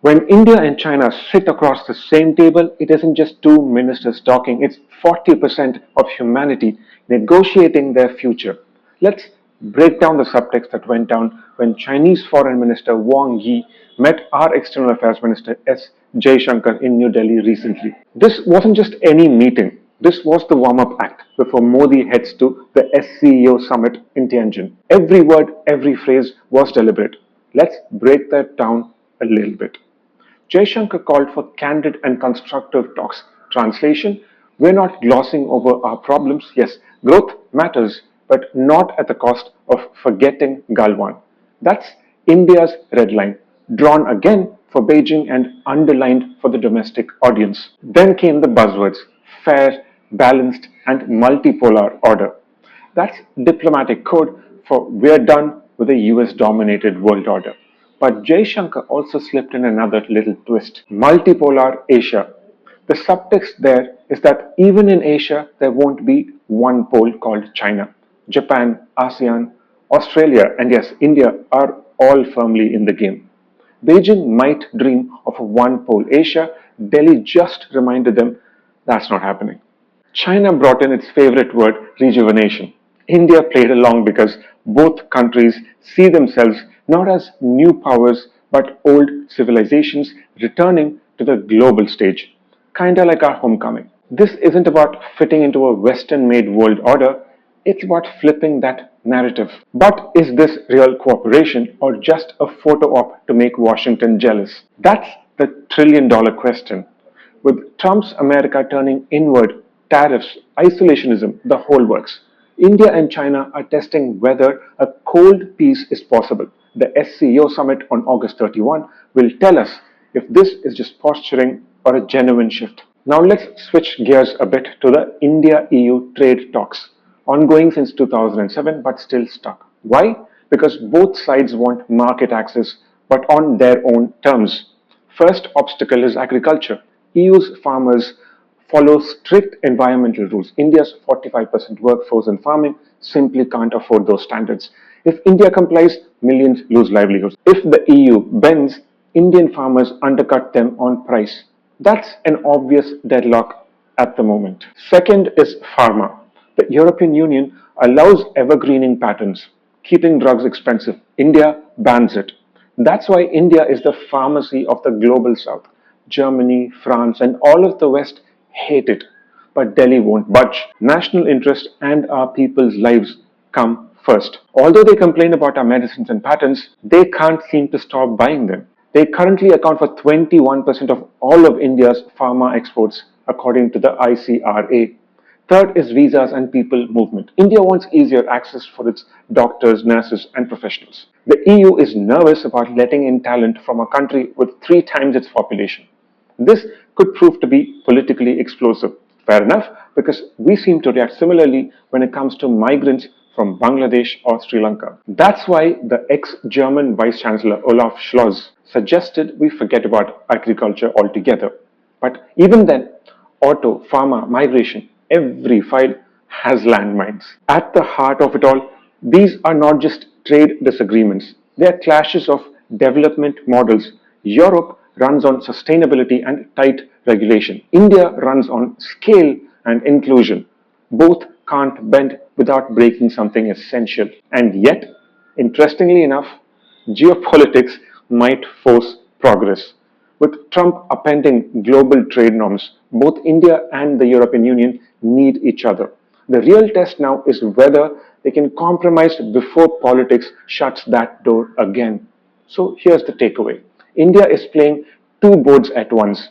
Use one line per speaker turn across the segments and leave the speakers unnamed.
When India and China sit across the same table, it isn't just two ministers talking, it's 40% of humanity negotiating their future. Let's break down the subtext that went down when Chinese Foreign Minister Wang met our External Affairs Minister Jaishankar in New Delhi recently. This wasn't just any meeting. This was the warm-up act before Modi heads to the SCEO summit in Tianjin. Every word, every phrase was deliberate. Let's break that down a little bit. Jaishankar called for candid and constructive talks. Translation: we're not glossing over our problems. Yes, growth matters, but not at the cost of forgetting Galwan. That's India's red line, drawn again for Beijing and underlined for the domestic audience. Then came the buzzwords: fair, balanced, and multipolar order. That's diplomatic code for we're done with the US dominated world order. But Jaishankar also slipped in another little twist: multipolar Asia. The subtext there is that even in Asia, there won't be one pole called China. Japan, ASEAN, Australia, and yes, India are all firmly in the game. Beijing might dream of a one pole Asia. Delhi just reminded them that's not happening. China brought in its favorite word, rejuvenation. India played along because both countries see themselves not as new powers but old civilizations returning to the global stage, kinda like our homecoming. This isn't about fitting into a Western made world order, it's about flipping that narrative. But is this real cooperation or just a photo op to make Washington jealous? That's the $1 trillion question. With Trump's America turning inward, tariffs, isolationism, the whole works. India and China are testing whether a cold peace is possible. The SCEO summit on August 31 will tell us if this is just posturing or a genuine shift. Now let's switch gears a bit to the India-EU trade talks, ongoing since 2007 but still stuck. Why? Because both sides want market access but on their own terms. First obstacle is agriculture. EU's farmers follow strict environmental rules. India's 45% workforce in farming simply can't afford those standards. If India complies, millions lose livelihoods. If the EU bends, Indian farmers undercut them on price. That's an obvious deadlock at the moment. Second is pharma. The European Union allows evergreening patents, keeping drugs expensive. India bans it. That's why India is the pharmacy of the global south. Germany, France, and all of the West hate it. But Delhi won't budge. National interest and our people's lives come first. Although they complain about our medicines and patents, they can't seem to stop buying them. They currently account for 21% of all of India's pharma exports, according to the ICRA. Third is visas and people movement. India wants easier access for its doctors, nurses, and professionals. The EU is nervous about letting in talent from a country with 3 times its population. This could prove to be politically explosive. Fair enough, because we seem to react similarly when it comes to migrants from Bangladesh or Sri Lanka. That's why the ex-German Vice Chancellor Olaf Scholz suggested we forget about agriculture altogether. But even then, auto, pharma, migration, every file has landmines. At the heart of it all, these are not just trade disagreements. They are clashes of development models. Europe runs on sustainability and tight regulation. India runs on scale and inclusion. Both can't bend without breaking something essential. And yet, interestingly enough, geopolitics might force progress. With Trump appending global trade norms, both India and the European Union need each other. The real test now is whether they can compromise before politics shuts that door again. So here's the takeaway. India is playing two boards at once.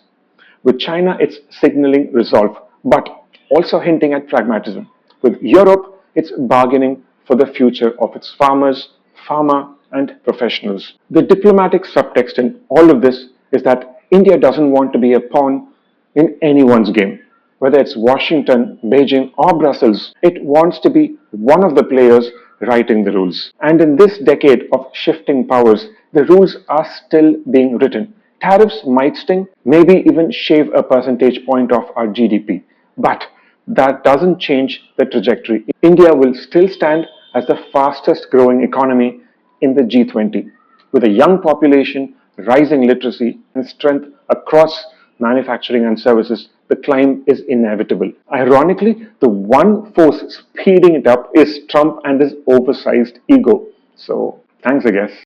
With China, it's signaling resolve, but also hinting at pragmatism. With Europe, it's bargaining for the future of its farmers, pharma, and professionals. The diplomatic subtext in all of this is that India doesn't want to be a pawn in anyone's game. Whether it's Washington, Beijing, or Brussels, it wants to be one of the players writing the rules. And in this decade of shifting powers, the rules are still being written. Tariffs might sting, maybe even shave a percentage point of our GDP. But that doesn't change the trajectory. India will still stand as the fastest growing economy in the G20. With a young population, rising literacy, and strength across manufacturing and services, the climb is inevitable. Ironically, the one force speeding it up is Trump and his oversized ego. So, thanks, I guess.